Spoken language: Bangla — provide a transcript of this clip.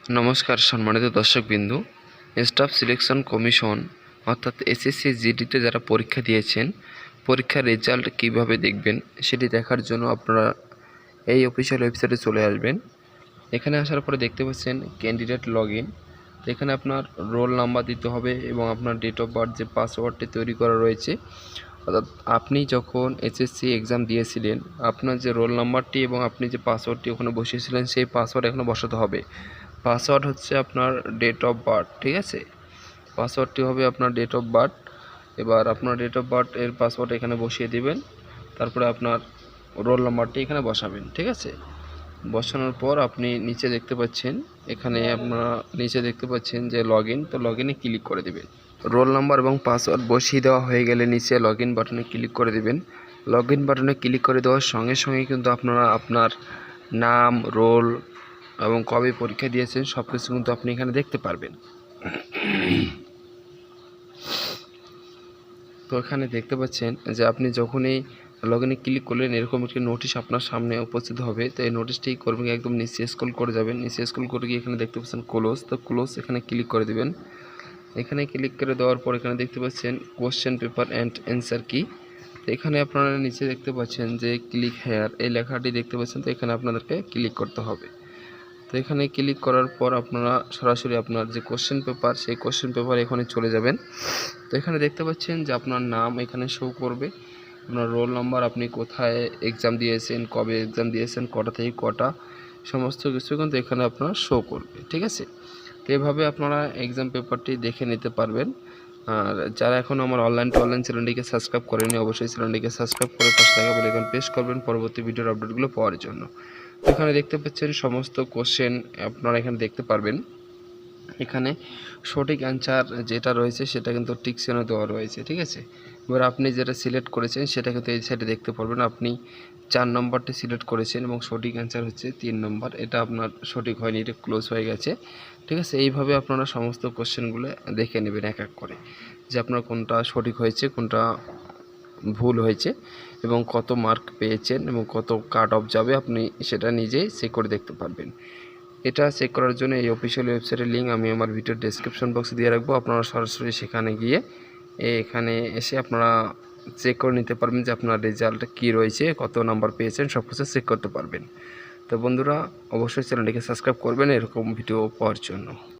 নমস্কার সম্মানিত দর্শকবিন্দু। স্টাফ সিলেকশন কমিশন অর্থাৎ এসএসসি জিডিতে যারা পরীক্ষা দিয়েছেন, পরীক্ষার রেজাল্ট কিভাবে দেখবেন সেটি দেখার জন্য আপনারা এই অফিসিয়াল ওয়েবসাইটে চলে আসবেন। এখানে আসার পরে দেখতে পাচ্ছেন ক্যান্ডিডেট লগইন। এখানে আপনার রোল নাম্বার দিতে হবে এবং আপনার ডেট অফ বার্থ যে পাসওয়ার্ডটি তৈরি করা রয়েছে, অর্থাৎ আপনি যখন এসএসসি এক্সাম দিয়েছিলেন আপনার যে রোল নাম্বারটি এবং আপনি যে পাসওয়ার্ডটি ওখানে বসিয়েছিলেন সেই পাসওয়ার্ড এখানে বসাতে হবে। পাসওয়ার্ড হচ্ছে আপনার ডেট অফ বার্থ, ঠিক আছে? পাসওয়ার্ডটি হবে আপনার ডেট অফ বার্থ। এবার আপনার ডেট অফ বার্থ এর পাসওয়ার্ড এখানে বসিয়ে দিবেন, তারপরে আপনার রোল নাম্বারটি এখানে বসাবেন, ঠিক আছে? বসানোর পর আপনি নিচে দেখতে পাচ্ছেন, এখানে আপনারা নিচে দেখতে পাচ্ছেন যে লগইন, তো লগইনে ক্লিক করে দেবেন। রোল নাম্বার এবং পাসওয়ার্ড বসিয়ে দেওয়া হয়ে গেলে নিচে লগইন বাটনে ক্লিক করে দেবেন। লগইন বাটনে ক্লিক করে দেওয়ার সঙ্গে সঙ্গে কিন্তু আপনারা আপনার নাম, রোল এবং কবে পরীক্ষা দিয়েছেন সব কিছু কিন্তু আপনি এখানে দেখতে পারবেন। তো এখানে দেখতে পাচ্ছেন যে আপনি যখনই লগইনে ক্লিক করলেন এরকম একটি নোটিশ আপনার সামনে উপস্থিত হবে। তো এই নোটিশটি করবেন একদম নিচে স্ক্রল করে যাবেন, নিচে স্ক্রল করে গিয়ে এখানে দেখতে পাচ্ছেন ক্লোজ, তো ক্লোজ এখানে ক্লিক করে দেবেন। এখানে ক্লিক করে দেওয়ার পর এখানে দেখতে পাচ্ছেন কোশ্চেন পেপার অ্যান্ড অ্যান্সার কি। তো এখানে আপনারা নিচে দেখতে পাচ্ছেন যে ক্লিক হেয়ার এই লেখাটি দেখতে পাচ্ছেন, তো এখানে আপনাদেরকে ক্লিক করতে হবে। তো এখানে ক্লিক করার পর আপনারা সরাসরি আপনার যে কোশ্চেন পেপার সেই কোশ্চেন পেপার এখানে চলে যাবেন। তো এখানে দেখতে পাচ্ছেন যে আপনার নাম এখানে শো করবে, আপনার রোল নাম্বার, আপনি কোথায় এক্সাম দিয়েছেন, কবে এক্সাম দিয়েছেন, কটা থেকে কটা, সমস্ত কিছু কিন্তু এখানে আপনার শো করবে, ঠিক আছে? তো এভাবে আপনারা এক্সাম পেপারটি দেখে নিতে পারবেন। আর যারা এখন আমার অনলাইন চ্যানেলটিকে সাবস্ক্রাইব করেনি অবশ্যই চ্যানেলটিকে সাবস্ক্রাইব করে পাশে থাকা বেল আইকন প্রেস করবেন পরবর্তী ভিডিওর আপডেটগুলো পাওয়ার জন্য। এখানে দেখতে পাচ্ছেন সমস্ত কোশ্চেন আপনারা এখানে দেখতে পারবেন। এখানে সঠিক অ্যান্সার যেটা রয়েছে সেটা কিন্তু টিক চিহ্ন দেওয়া রয়েছে, ঠিক আছে? এবার আপনি যেটা সিলেক্ট করেছেন সেটা কিন্তু এই সাইডে দেখতে পারবেন। আপনি 4 নম্বরটি সিলেক্ট করেছেন এবং সঠিক অ্যান্সার হচ্ছে 3 নম্বর, এটা আপনার সঠিক হয়নি, এটা ক্লোজ হয়ে গেছে, ঠিক আছে? এইভাবে আপনারা সমস্ত কোশ্চেনগুলো দেখে নেবেন এক এক করে, যে আপনার কোনটা সঠিক হয়েছে, কোনটা ভুল হয়েছে এবং কত মার্ক পেয়েছেন এবং কত কাট অফ যাবে আপনি সেটা নিজেই চেক করে দেখতে পারবেন। এটা চেক করার জন্য এই অফিসিয়াল ওয়েবসাইটের লিঙ্ক আমি আমার ভিডিওর ডেসক্রিপশন বক্সে দিয়ে রাখবো। আপনারা সরাসরি সেখানে গিয়ে এখানে এসে আপনারা চেক করে নিতে পারবেন যে আপনার রেজাল্ট কী রয়েছে, কত নাম্বার পেয়েছেন, সব কিছু চেক করতে পারবেন। তো বন্ধুরা অবশ্যই চ্যানেলটিকে সাবস্ক্রাইব করবেন এরকম ভিডিও পাওয়ার জন্য।